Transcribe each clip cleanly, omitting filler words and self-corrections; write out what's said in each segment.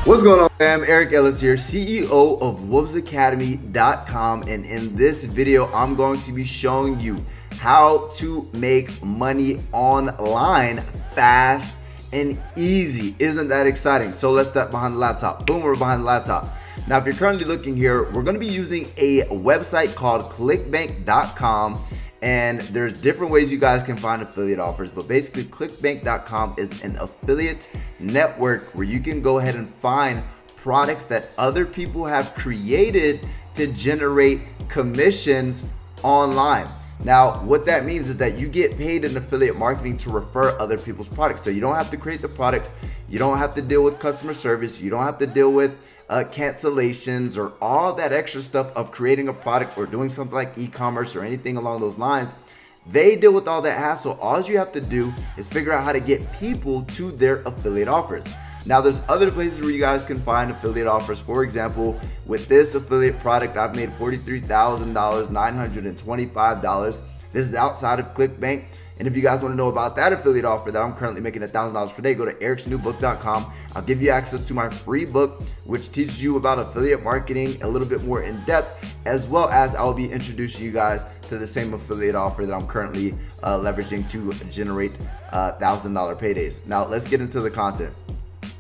What's going on, fam? Eric Ellis here, CEO of wolvesacademy.com, and in this video I'm going to be showing you how to make money online fast and easy. Isn't that exciting? So let's step behind the laptop. Boom, we're behind the laptop. Now if you're currently looking here, we're going to be using a website called clickbank.com. And there's different ways you guys can find affiliate offers, but basically clickbank.com is an affiliate network where you can go ahead and find products that other people have created to generate commissions online. Now, what that means is that you get paid in affiliate marketing to refer other people's products. So you don't have to create the products, you don't have to deal with customer service, you don't have to deal with cancellations or all that extra stuff of creating a product or doing something like e-commerce or anything along those lines. They deal with all that hassle. All you have to do is figure out how to get people to their affiliate offers. Now there's other places where you guys can find affiliate offers. For example, with this affiliate product, I've made $43,925. This is outside of ClickBank. And if you guys want to know about that affiliate offer that I'm currently making $1,000 per day, go to ericsnewbook.com. I'll give you access to my free book, which teaches you about affiliate marketing a little bit more in depth, as well as I'll be introducing you guys to the same affiliate offer that I'm currently leveraging to generate $1,000 paydays. Now let's get into the content.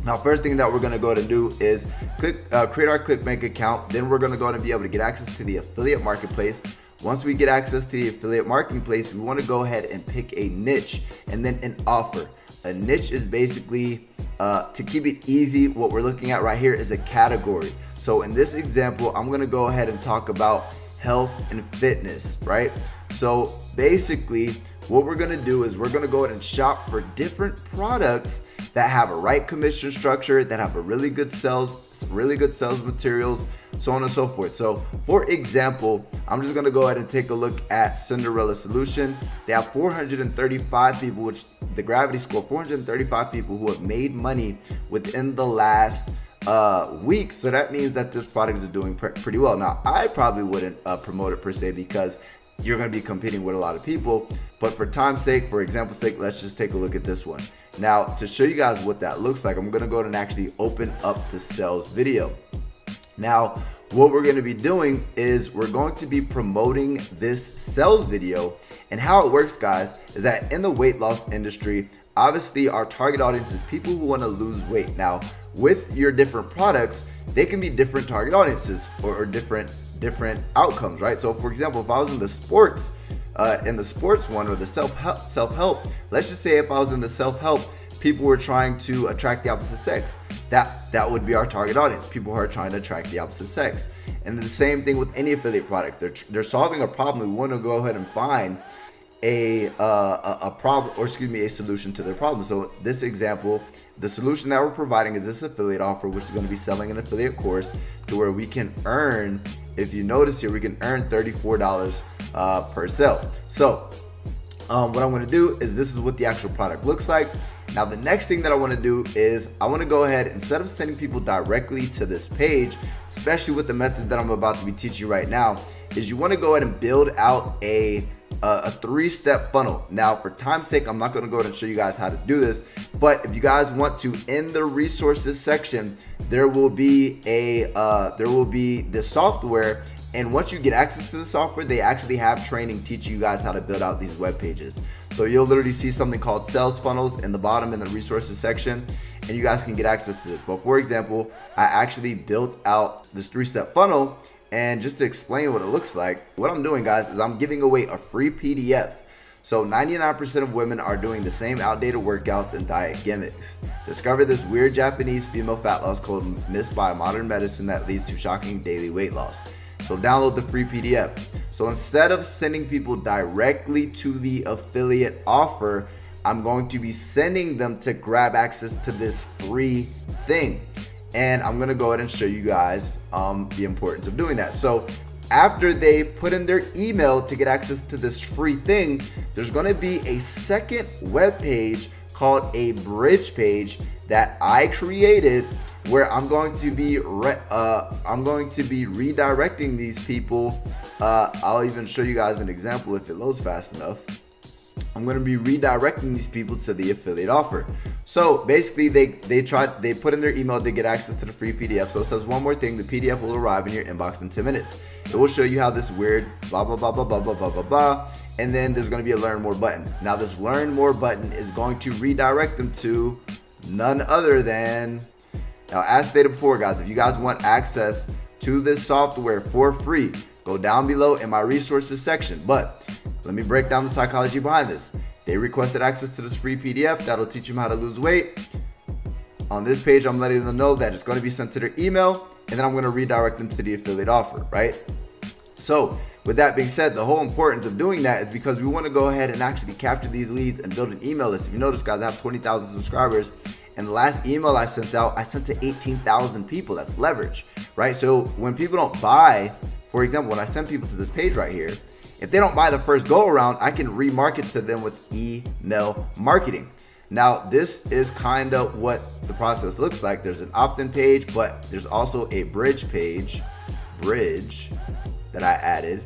Now, first thing that we're going to go ahead and do is create our ClickBank account. Then we're going to go ahead and be able to get access to the affiliate marketplace. Once we get access to the affiliate marketplace, we want to go ahead and pick a niche and then an offer. A niche is basically, to keep it easy, what we're looking at right here is a category. So in this example, I'm going to go ahead and talk about health and fitness, right? So basically, what we're going to do is we're going to go ahead and shop for different products that have a right commission structure, that have a really good sales materials, so on and so forth. So for example, I'm just going to go ahead and take a look at Cinderella Solution. They have 435 people, which the gravity score, 435 people who have made money within the last week. So that means that this product is doing pretty well. Now, I probably wouldn't promote it per se because you're going to be competing with a lot of people, but for time's sake, for example's sake, let's just take a look at this one. Now, to show you guys what that looks like, I'm going to go ahead and actually open up the sales video. Now, what we're going to be doing is we're going to be promoting this sales video. And how it works, guys, is that in the weight loss industry, obviously our target audience is people who want to lose weight. Now, with your different products, they can be different target audiences or different outcomes, right? So for example, if I was in the sports one or the self-help, let's just say if I was in the self-help, people were trying to attract the opposite sex. That would be our target audience, people who are trying to attract the opposite sex. And the same thing with any affiliate product. They're solving a problem. We want to go ahead and find a problem, or excuse me, a solution to their problem. So this example, the solution that we're providing is this affiliate offer, which is going to be selling an affiliate course to where we can earn, if you notice here, we can earn $34 per sale. So what I'm going to do is, this is what the actual product looks like. Now, the next thing that I want to do is I want to go ahead, instead of sending people directly to this page, especially with the method that I'm about to be teaching you right now, is you want to go ahead and build out a three-step funnel. Now, for time's sake, I'm not going to go ahead and show you guys how to do this, but if you guys want to, in the resources section, there will be the software. And once you get access to the software, they actually have training teaching you guys how to build out these web pages. So you'll literally see something called sales funnels in the bottom in the resources section, and you guys can get access to this. But for example, I actually built out this three-step funnel. And just to explain what it looks like, what I'm doing, guys, is I'm giving away a free PDF. So 99% of women are doing the same outdated workouts and diet gimmicks. Discover this weird Japanese female fat loss code missed by modern medicine that leads to shocking daily weight loss. So download the free PDF. So instead of sending people directly to the affiliate offer, I'm going to be sending them to grab access to this free thing. And I'm going to go ahead and show you guys the importance of doing that. So after they put in their email to get access to this free thing, there's going to be a second web page called a bridge page that I created, where I'm going to be redirecting these people. I'll even show you guys an example if it loads fast enough. I'm going to be redirecting these people to the affiliate offer. So basically they put in their email to get access to the free PDF. So it says one more thing, the PDF will arrive in your inbox in 10 minutes. It will show you how this weird blah, blah, blah, blah, blah, blah, blah, blah, blah. And then there's going to be a learn more button. Now this learn more button is going to redirect them to none other than, now as stated before guys, if you guys want access to this software for free, go down below in my resources section. But let me break down the psychology behind this. They requested access to this free PDF that'll teach them how to lose weight. On this page, I'm letting them know that it's going to be sent to their email, and then I'm going to redirect them to the affiliate offer, right? So with that being said, the whole importance of doing that is because we want to go ahead and actually capture these leads and build an email list. If you notice guys, I have 20,000 subscribers, and the last email I sent out, I sent to 18,000 people. That's leverage, right? So when people don't buy, for example, when I send people to this page right here, if they don't buy the first go around, I can remarket to them with email marketing. Now, this is kind of what the process looks like. There's an opt-in page, but there's also a bridge page, that I added.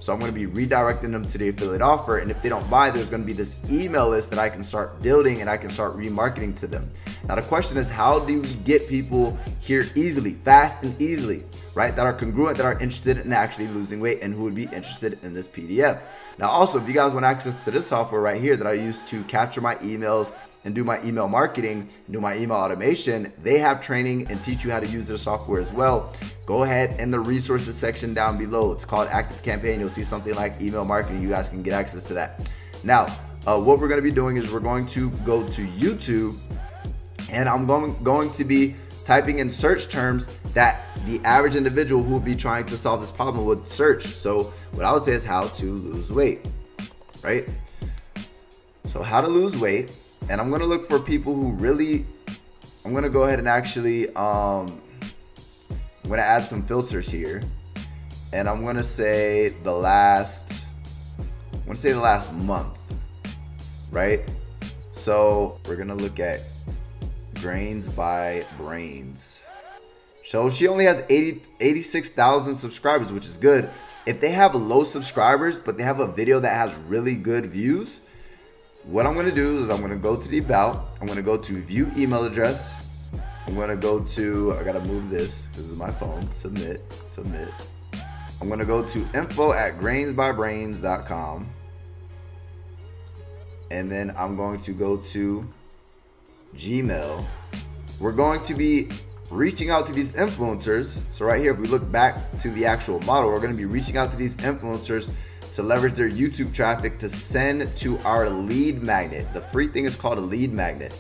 So I'm going to be redirecting them to the affiliate offer. And if they don't buy, there's going to be this email list that I can start building and I can start remarketing to them. Now, the question is, how do we get people here easily, fast and easily, right? That are congruent, that are interested in actually losing weight and who would be interested in this PDF. Now, also, if you guys want access to this software right here that I use to capture my emails and do my email marketing, do my email automation, they have training and teach you how to use their software as well. Go ahead in the resources section down below. It's called Active Campaign. You'll see something like email marketing. You guys can get access to that. Now, what we're going to be doing is we're going to go to YouTube, and I'm going to be typing in search terms that the average individual who will be trying to solve this problem would search. So what I would say is how to lose weight, right? So how to lose weight. And I'm going to look for people who really, I'm going to go ahead and actually, I'm going to add some filters here. And I'm going to say the last month, right? So we're going to look at Grains by Brains. So she only has 86,000 subscribers, which is good. If they have low subscribers, but they have a video that has really good views, what I'm going to do is I'm going to go to the about. I'm going to go to view email address. I'm going to go to, I got to move this. This is my phone. Submit. I'm going to go to info@grainsbybrains.com. And then I'm going to go to Gmail. We're going to be reaching out to these influencers. So right here, if we look back to the actual model, we're going to be reaching out to these influencers to leverage their YouTube traffic to send to our lead magnet. The free thing is called a lead magnet.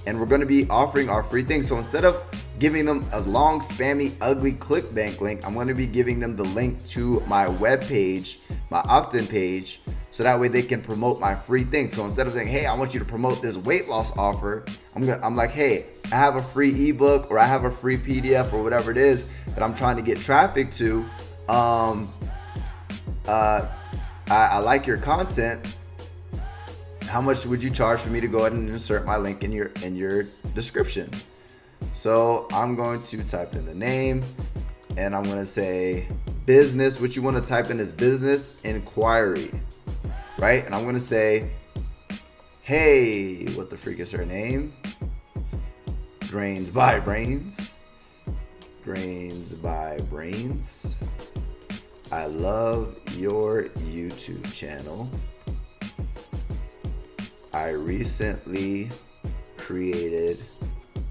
And we're going to be offering our free thing. So instead of giving them a long, spammy, ugly ClickBank link, I'm going to be giving them the link to my web page, my opt-in page, so that way they can promote my free thing. So instead of saying, hey, I want you to promote this weight loss offer, I'm like, hey, I have a free ebook or I have a free PDF or whatever it is that I'm trying to get traffic to. I like your content. How much would you charge for me to go ahead and insert my link in your description? So I'm going to type in the name, and I'm going to say business. What you want to type in is business inquiry, right? And I'm going to say, hey, what the freak is her name? Grains by Brains. Grains by Brains. I love your YouTube channel. I recently created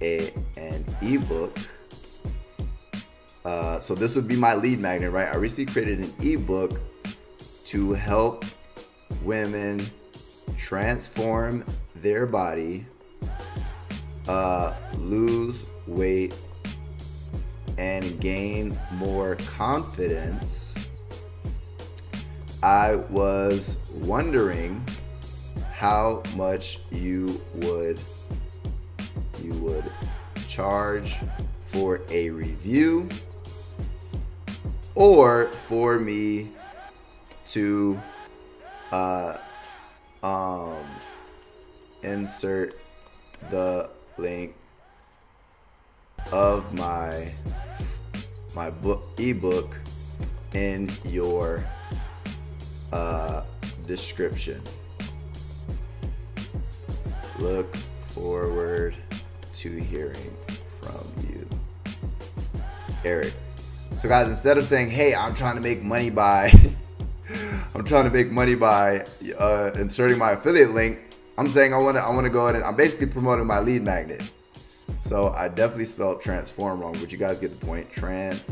an ebook. So this would be my lead magnet, right? I recently created an ebook to help women transform their body, lose weight, and gain more confidence. I was wondering how much you would charge for a review, or for me to insert the link of my ebook in your description. Look forward to hearing from you, Eric. So guys, instead of saying, hey, I'm trying to make money by inserting my affiliate link, I'm saying I want to go ahead and I'm basically promoting my lead magnet. So I definitely spelled transform wrong, but you guys get the point. Transform.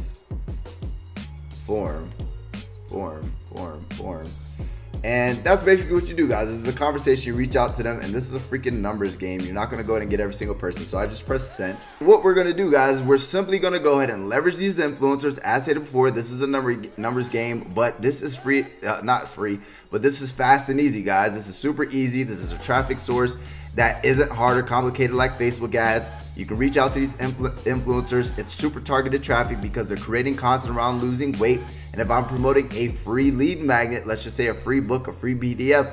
And that's basically what you do, guys. This is a conversation. You reach out to them, and this is a freaking numbers game. You're not going to go ahead and get every single person. So I just press send. What we're going to do, guys, we're simply going to go ahead and leverage these influencers. As stated before, this is a numbers game, but this is free, not free, but this is fast and easy, guys. This is super easy. This is a traffic source that isn't hard or complicated like Facebook ads. You can reach out to these influencers. It's super targeted traffic because they're creating content around losing weight. And if I'm promoting a free lead magnet, let's just say a free book, a free PDF,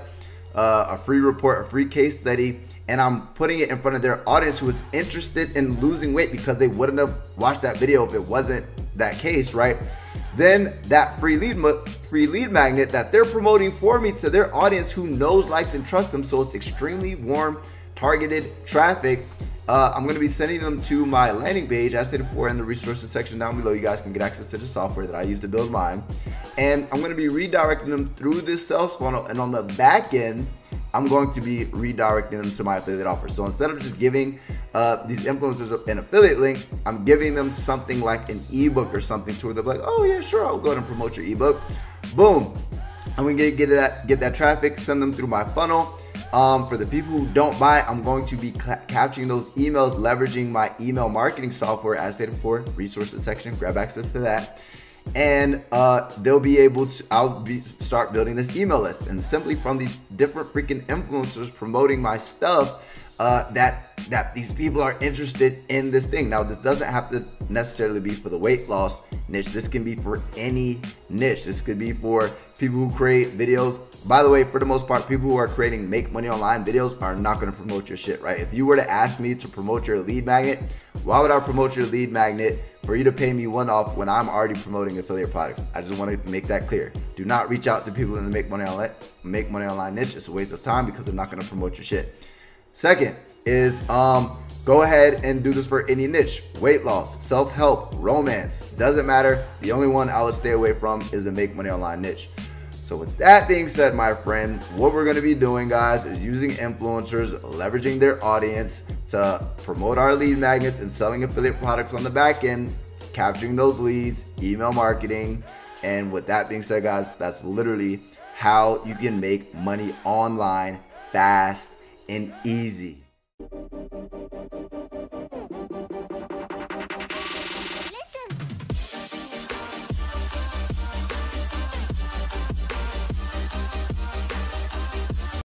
a free report, a free case study, and I'm putting it in front of their audience who is interested in losing weight because they wouldn't have watched that video if it wasn't that case, right? Then that free lead magnet that they're promoting for me to their audience who knows, likes, and trusts them, so it's extremely warm, targeted traffic. I'm going to be sending them to my landing page. As stated before, in the resources section down below, you guys can get access to the software that I use to build mine. And I'm going to be redirecting them through this sales funnel. And on the back end, I'm going to be redirecting them to my affiliate offer. So instead of just giving these influencers an affiliate link, I'm giving them something like an ebook or something to where they're like, oh yeah, sure, I'll go ahead and promote your ebook. Boom. I'm going to get that traffic, send them through my funnel. For the people who don't buy, I'm going to be capturing those emails, leveraging my email marketing software, as stated before, resources section, grab access to that. And they'll be able to, start building this email list. And simply from these different freaking influencers promoting my stuff, that these people are interested in this thing. Now, this doesn't have to necessarily be for the weight loss niche. This can be for any niche. This could be for people who create videos. By the way, for the most part, people who are creating make money online videos are not going to promote your shit, right? If you were to ask me to promote your lead magnet, why would I promote your lead magnet for you to pay me one-off when I'm already promoting affiliate products? I just want to make that clear. Do not reach out to people in the make money online niche. It's a waste of time because they're not going to promote your shit. Second is go ahead and do this for any niche. Weight loss, self-help, romance, doesn't matter. The only one I would stay away from is the make money online niche. So with that being said, my friend, what we're going to be doing, guys, is using influencers, leveraging their audience to promote our lead magnets and selling affiliate products on the back end, capturing those leads, email marketing. And with that being said, guys, that's literally how you can make money online fast and easy.